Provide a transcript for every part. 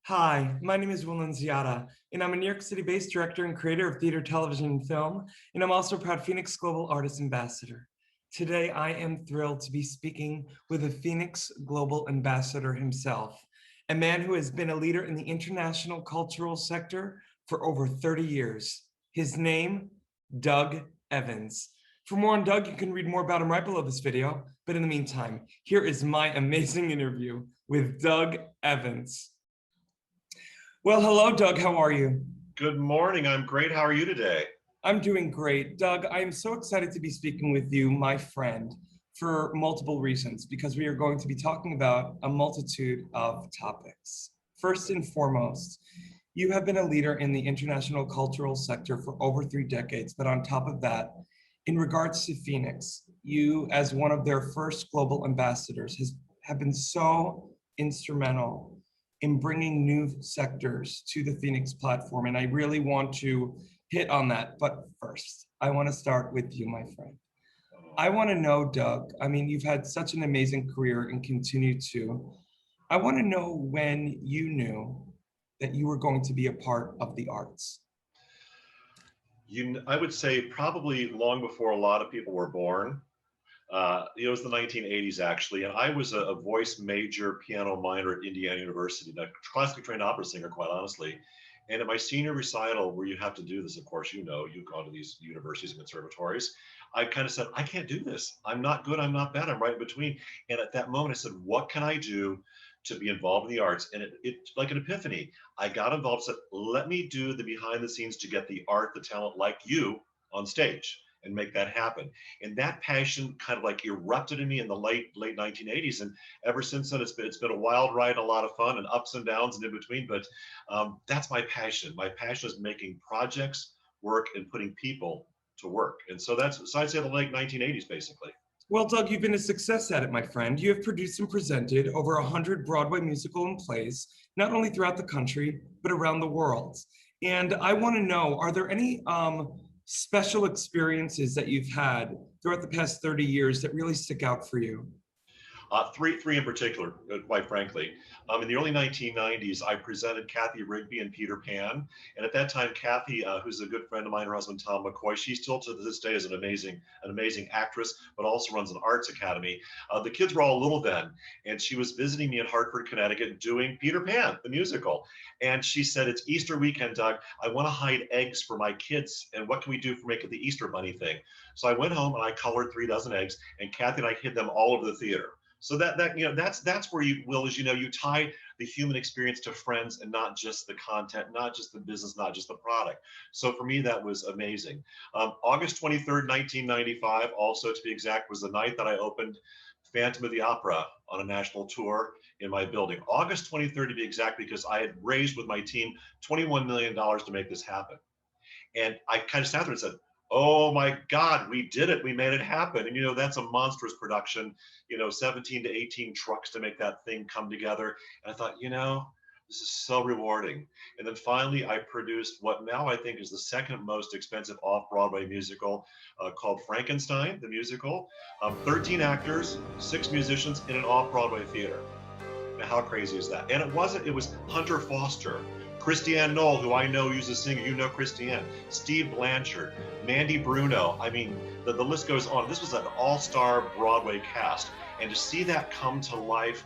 Hi, my name is Willem Ziada, and I'm a New York City-based director and creator of theater, television, and film, and I'm also a proud FENIX Global Artist Ambassador. Today, I am thrilled to be speaking with a FENIX Global Ambassador himself, a man who has been a leader in the international cultural sector for over 30 years. His name, Doug Evans. For more on Doug, you can read more about him right below this video, but in the meantime, here is my amazing interview with Doug Evans. Well, hello, Doug. How are you? Good morning. I'm great. How are you today? I'm doing great. Doug, I am so excited to be speaking with you, my friend, for multiple reasons, because we are going to be talking about a multitude of topics. First and foremost, you have been a leader in the international cultural sector for over 3 decades, but on top of that, in regards to FENIX, you, as one of their first global ambassadors, have been so instrumental in bringing new sectors to the FENIX platform. And I really want to hit on that. But first, I want to start with you, my friend. I want to know, Doug, I mean, you've had such an amazing career and continue to. I want to know when you knew that you were going to be a part of the arts. I would say probably long before a lot of people were born. It was the 1980s, actually, and I was a voice major, piano minor at Indiana University, a classically trained opera singer, quite honestly. And at my senior recital, where you have to do this, of course, you've gone to these universities and conservatories, I kind of said, I can't do this. I'm not good. I'm not bad. I'm right in between. And at that moment, I said, what can I do to be involved in the arts? And it like an epiphany. I got involved, said, let me do the behind the scenes to get the art, the talent like you on stage and make that happen. And that passion kind of like erupted in me in the late 1980s. And ever since then, it's been a wild ride, a lot of fun and ups and downs and in between. But that's my passion. My passion is making projects work and putting people to work. And so I'd say the late 1980s, basically. Well, Doug, you've been a success at it, my friend. You have produced and presented over 100 Broadway musical and plays, not only throughout the country, but around the world. And I want to know, are there any special experiences that you've had throughout the past 30 years that really stick out for you? Three in particular, quite frankly. In the early 1990s, I presented Kathy Rigby in Peter Pan. And at that time, Kathy, who's a good friend of mine, her husband, Tom McCoy, she still to this day is an amazing actress, but also runs an arts academy. The kids were all little then, and she was visiting me in Hartford, Connecticut, doing Peter Pan, the musical. And she said, it's Easter weekend, Doug. I want to hide eggs for my kids. And what can we do for making the Easter bunny thing? So I went home and I colored 3 dozen eggs, and Kathy and I hid them all over the theater. So that's where you will, as you know, you tie the human experience to friends and not just the content, not just the business, not just the product. So for me, that was amazing. August 23rd, 1995, also to be exact, was the night that I opened Phantom of the Opera on a national tour in my building. August 23rd to be exact, because I had raised with my team $21 million to make this happen. And I kind of sat there and said, oh my God, we did it. We made it happen. And, that's a monstrous production, 17 to 18 trucks to make that thing come together. And I thought, this is so rewarding. And then finally, I produced what now I think is the second most expensive off-Broadway musical called Frankenstein, the musical. 13 actors, 6 musicians in an off-Broadway theater. Now, how crazy is that? And it was Hunter Foster, Christiane Knoll, who I know is a singer, Christiane, Steve Blanchard, Mandy Bruno. I mean, the list goes on. This was an all-star Broadway cast. And to see that come to life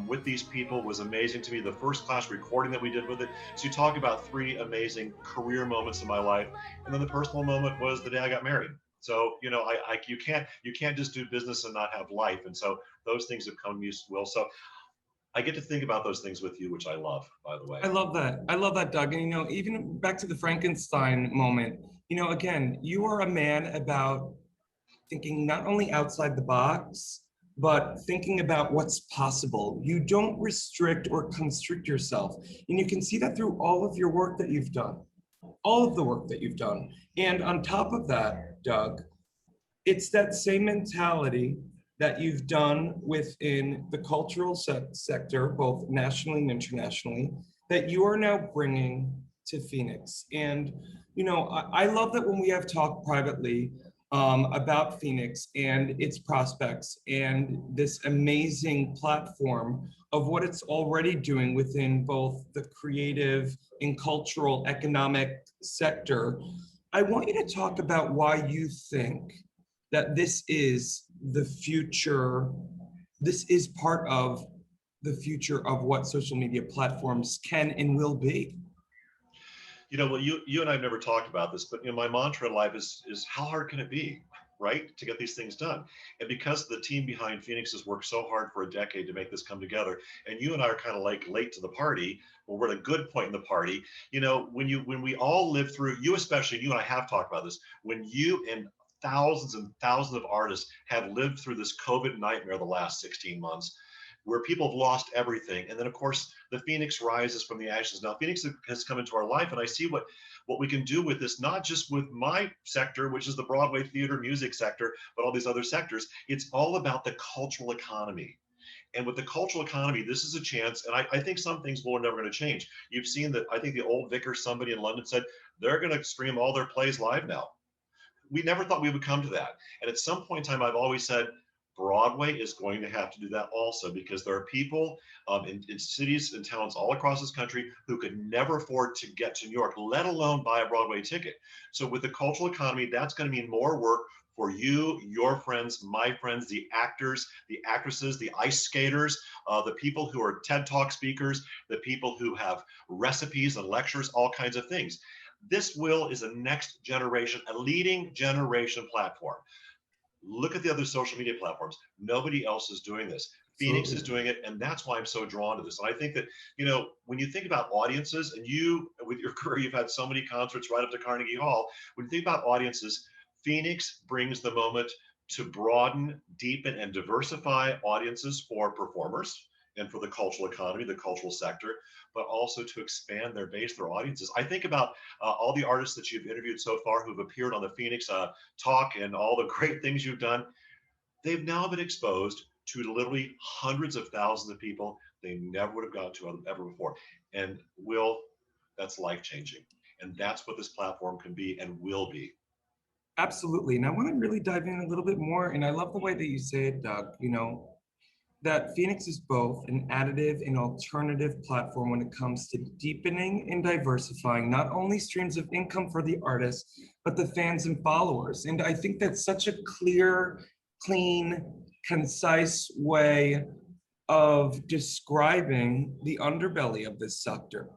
with these people was amazing to me. The first-class recording that we did with it. So you talk about 3 amazing career moments in my life. And then the personal moment was the day I got married. So, you can't just do business and not have life. And so those things have come to me as well. So I get to think about those things with you, which I love, by the way. I love that. I love that, Doug. And, even back to the Frankenstein moment, again, you are a man about thinking not only outside the box, but thinking about what's possible. You don't restrict or constrict yourself. And you can see that through all of your work that you've done, all of the work that you've done. And on top of that, Doug, it's that same mentality that you've done within the cultural sector, both nationally and internationally, that you are now bringing to FENIX. And, I love that when we have talked privately, about FENIX and its prospects and this amazing platform of what it's already doing within both the creative and cultural economic sector. I want you to talk about why you think that this is the future, this is part of the future of what social media platforms can and will be. Well, you and I've never talked about this, but my mantra in life is how hard can it be, right, to get these things done? And because the team behind FENIX has worked so hard for a decade to make this come together, and you and I are kind of like late to the party, well, we're at a good point in the party. When we all live through, you especially, you and I have talked about this, when you and thousands and thousands of artists have lived through this COVID nightmare the last 16 months, where people have lost everything. And then, of course, the FENIX rises from the ashes. Now, FENIX has come into our life, and I see what we can do with this, not just with my sector, which is the Broadway theater music sector, but all these other sectors. It's all about the cultural economy. And with the cultural economy, this is a chance, and I think some things are never going to change. You've seen that, I think the Old Vicar, somebody in London said, they're going to stream all their plays live now. We never thought we would come to that. And at some point in time, I've always said, Broadway is going to have to do that also, because there are people in cities and towns all across this country who could never afford to get to New York, let alone buy a Broadway ticket. So with the cultural economy, that's going to mean more work for you, your friends, my friends, the actors, the actresses, the ice skaters, the people who are TED Talk speakers, the people who have recipes and lectures, all kinds of things. This is a next generation, a leading generation platform. Look at the other social media platforms. Nobody else is doing this. FENIX is doing it, and that's why I'm so drawn to this. And I think that, when you think about audiences, and you, with your career, you've had so many concerts right up to Carnegie Hall. When you think about audiences, FENIX brings the moment to broaden, deepen, and diversify audiences for performers and for the cultural economy, the cultural sector, but also to expand their base, their audiences. I think about all the artists that you've interviewed so far who've appeared on the FENIX talk and all the great things you've done. They've now been exposed to literally hundreds of thousands of people they never would have gone to ever before. And that's life-changing. And that's what this platform can be and will be. Absolutely. And I want to really dive in a little bit more. And I love the way that you say it, Doug, that FENIX is both an additive and alternative platform when it comes to deepening and diversifying not only streams of income for the artists, but the fans and followers. And I think that's such a clear, clean, concise way of describing the underbelly of this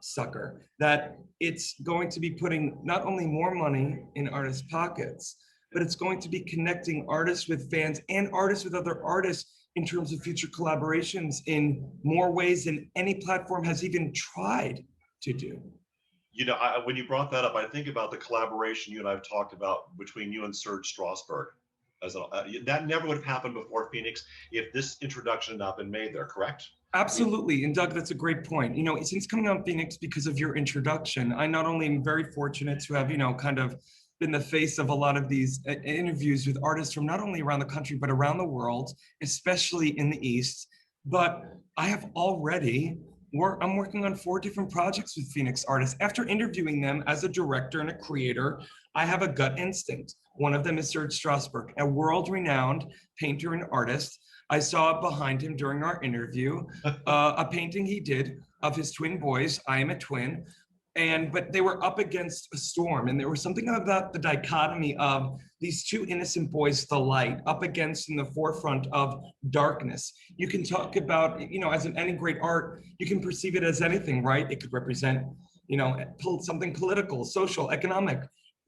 sucker, that it's going to be putting not only more money in artists' pockets, but it's going to be connecting artists with fans and artists with other artists in terms of future collaborations in more ways than any platform has even tried to do. When you brought that up, I think about the collaboration you and I have talked about between you and Serge Strasberg. That never would have happened before FENIX if this introduction had not been made there, correct? Absolutely. And Doug, that's a great point. Since coming on FENIX because of your introduction, I not only am very fortunate to have, kind of been the face of a lot of these interviews with artists from not only around the country, but around the world, especially in the East. But I have already I'm working on 4 different projects with FENIX artists. After interviewing them as a director and a creator, I have a gut instinct. One of them is Serge Strasberg, a world-renowned painter and artist. I saw it behind him during our interview, a painting he did of his twin boys. I am a twin. But they were up against a storm, and there was something about the dichotomy of these 2 innocent boys, the light, up against in the forefront of darkness. You can talk about, as in any great art, you can perceive it as anything, right? It could represent, something political, social, economic.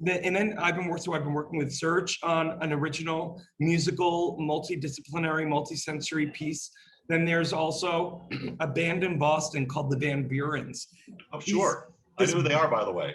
And then I've been working with Serge on an original musical, multidisciplinary, multisensory piece. Then there's also a band in Boston called the Van Burens. Oh, sure. I know who they are, by the way.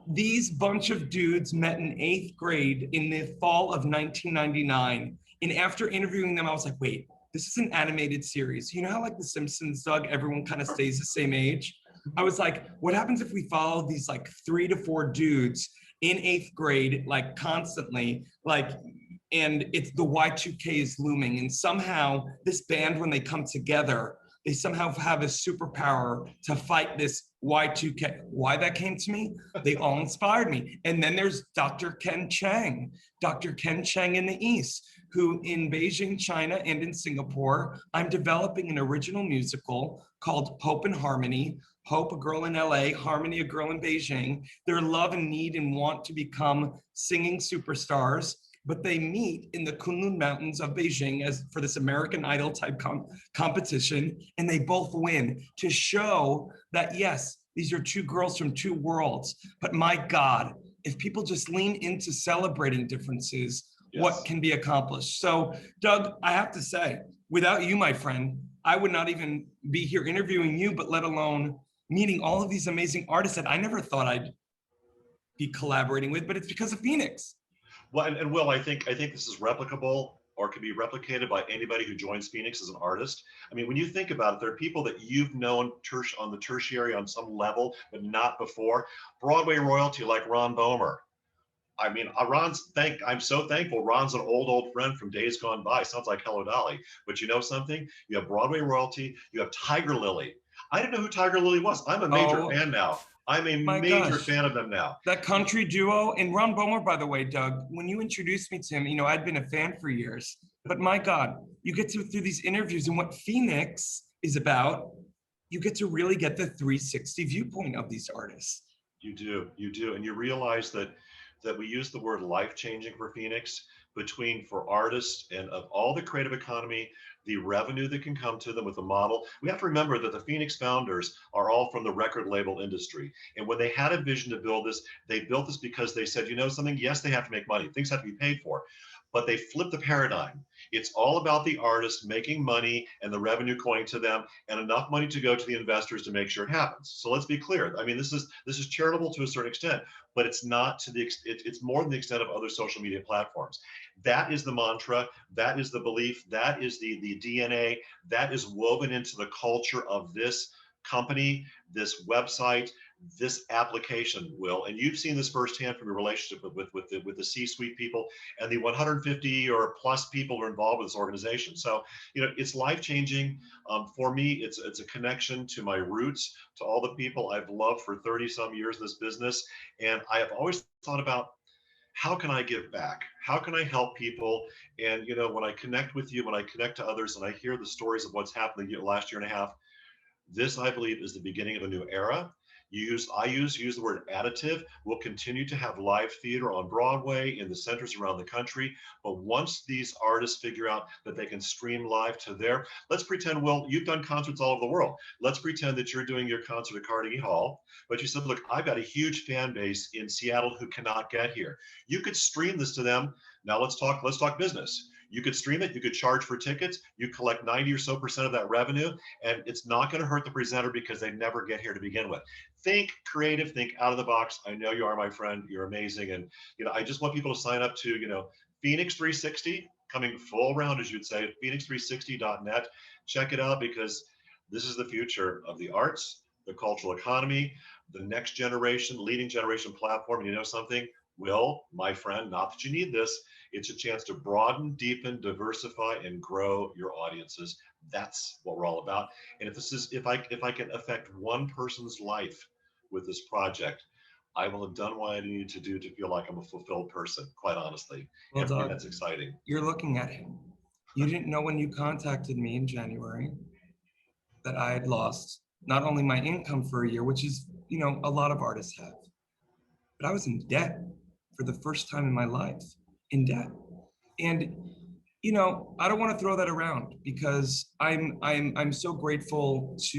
These bunch of dudes met in 8th grade in the fall of 1999. And after interviewing them, I was like, wait, this is an animated series. You know how like The Simpsons, Doug, everyone kind of stays the same age? I was like, what happens if we follow these like 3 to 4 dudes in 8th grade, like constantly, and it's the Y2K is looming. And somehow this band, when they come together, they somehow have a superpower to fight this Y2K. Why that came to me? They all inspired me. And then there's Dr. Ken Chang in the East, who in Beijing, China, and in Singapore, I'm developing an original musical called Hope and Harmony. Hope, a girl in LA, Harmony, a girl in Beijing. Their love and need and want to become singing superstars, but they meet in the Kunlun Mountains of Beijing as for this American Idol type competition, and they both win to show that, yes, these are two girls from two worlds, but my God, if people just lean into celebrating differences, yes, what can be accomplished? So, Doug, I have to say, without you, my friend, I would not even be here interviewing you, but let alone meeting all of these amazing artists that I never thought I'd be collaborating with, but it's because of FENIX. Well, and Will, I think this is replicable or can be replicated by anybody who joins FENIX as an artist. I mean, when you think about it, there are people that you've known on the tertiary on some level, but not before. Broadway royalty like Ron Boehmer. I mean, I'm so thankful. Ron's an old friend from days gone by. Sounds like Hello Dolly. But you know something? You have Broadway royalty. You have Tiger Lily. I didn't know who Tiger Lily was. I'm a major fan now. I'm a major fan of them now. That country duo. And Ron Boehmer, by the way, Doug, when you introduced me to him, you know, I'd been a fan for years. But my God, you get to through these interviews and what FENIX is about, you get to really get the 360 viewpoint of these artists. You do. And you realize that we use the word life-changing for FENIX for artists and of all the creative economy, the revenue that can come to them with the model. We have to remember that the FENIX founders are all from the record label industry. And when they had a vision to build this, they built this because they said, you know something, yes, they have to make money. Things have to be paid for. But they flipped the paradigm. It's all about the artist making money and the revenue going to them and enough money to go to the investors to make sure it happens. So let's be clear. I mean, this is charitable to a certain extent, but it's not to the it's more than the extent of other social media platforms. That is the mantra. That is the belief. That is the DNA. That is woven into the culture of this company, this website, this application, Will, and you've seen this firsthand from your relationship with the C-suite people and the 150 or plus people who are involved with this organization. So, you know, it's life-changing. For me, it's a connection to my roots, to all the people I've loved for 30-some years in this business. And I have always thought about, how can I give back? How can I help people? And, you know, when I connect with you, when I connect to others, and I hear the stories of what's happened the last year and a half, this, I believe, is the beginning of a new era. I use the word additive. We'll continue to have live theater on Broadway in the centers around the country. But once these artists figure out that they can stream live to let's pretend, Will, you've done concerts all over the world. Let's pretend that you're doing your concert at Carnegie Hall, but you said, look, I've got a huge fan base in Seattle who cannot get here. You could stream this to them. Now let's talk business. You could stream it, you could charge for tickets, you collect 90% or so of that revenue, and it's not going to hurt the presenter because they never get here to begin with. Think creative, think out of the box. I know you are, my friend. You're amazing. And, you know, I just want people to sign up to, you know, FENIX 360, coming full round, as you'd say, FENIX360.net. Check it out because this is the future of the arts, the cultural economy, the next generation, leading generation platform. And you know something? Will, my friend, not that you need this, it's a chance to broaden, deepen, diversify, and grow your audiences. That's what we're all about. And if I can affect one person's life with this project, I will have done what I need to do to feel like I'm a fulfilled person, quite honestly. Well, and Doug, that's exciting. You're looking at him. You didn't know when you contacted me in January that I had lost not only my income for a year, which is, you know, a lot of artists have, but I was in debt for the first time in my life, in debt. And, you know, I don't want to throw that around because I'm so grateful to,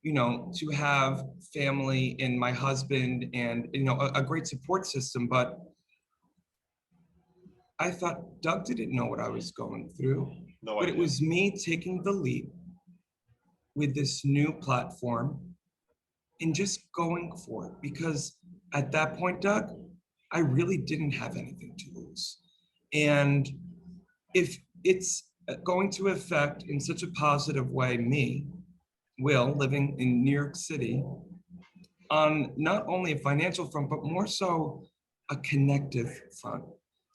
you know, to have family and my husband and, you know, a great support system. But I thought Doug didn't know what I was going through. No but idea. It was me taking the leap with this new platform and just going for it. Because at that point, Doug, I really didn't have anything to lose. And if it's going to affect in such a positive way me, Will, living in New York City, on not only a financial front, but more so a connective front,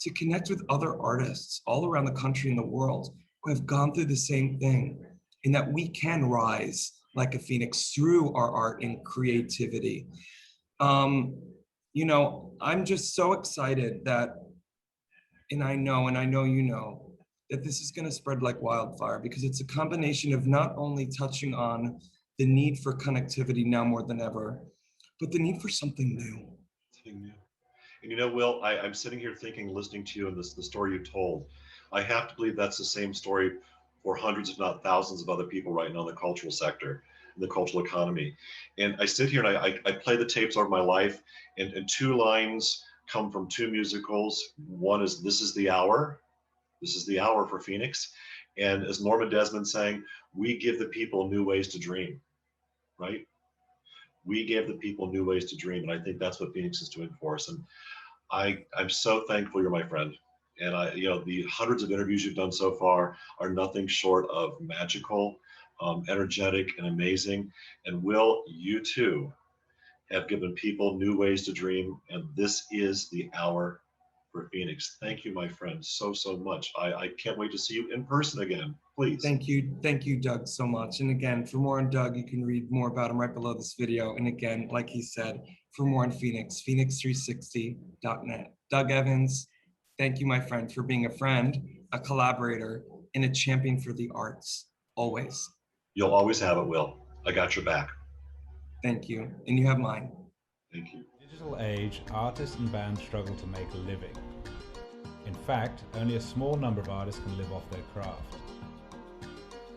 to connect with other artists all around the country and the world who have gone through the same thing and that we can rise like a phoenix through our art and creativity. You know, I'm just so excited that, and I know you know, that this is going to spread like wildfire, because it's a combination of not only touching on the need for connectivity now more than ever, but the need for something new. Something new. And you know, Will, I'm sitting here thinking, listening to you and the story you told, I have to believe that's the same story for hundreds, if not thousands, of other people right now in the cultural sector, in the cultural economy. And I sit here and I play the tapes over my life, and two lines come from two musicals. One is "This is the hour." This is the hour for Phoenix. And as Norma Desmond sang, we give the people new ways to dream, right? We give the people new ways to dream. And I think that's what Phoenix is doing for us. And I'm so thankful you're my friend. And you know, the hundreds of interviews you've done so far are nothing short of magical, energetic, and amazing. And Will, you too have given people new ways to dream. And this is the hour for Phoenix. Thank you, my friend, so much. I can't wait to see you in person again. Please. Thank you, Doug, so much. And again, for more on Doug, you can read more about him right below this video. And again, like he said, for more on Phoenix, phoenix360.net. Doug Evans, thank you, my friend, for being a friend, a collaborator, and a champion for the arts, always. You'll always have it, Will. I got your back. Thank you, and you have mine. Thank you. In the digital age, artists and bands struggle to make a living. In fact, only a small number of artists can live off their craft.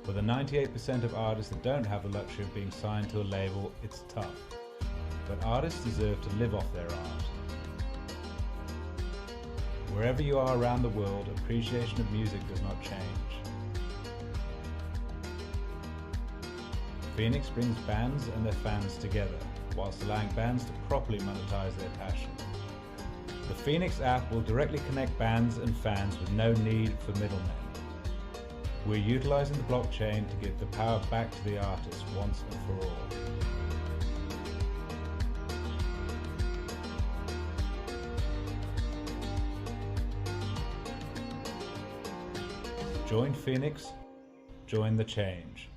For the 98% of artists that don't have the luxury of being signed to a label, it's tough. But artists deserve to live off their art. Wherever you are around the world, appreciation of music does not change. Phoenix brings bands and their fans together, whilst allowing bands to properly monetize their passion. The Phoenix app will directly connect bands and fans with no need for middlemen. We're utilizing the blockchain to give the power back to the artist once and for all. Join Phoenix, join the change.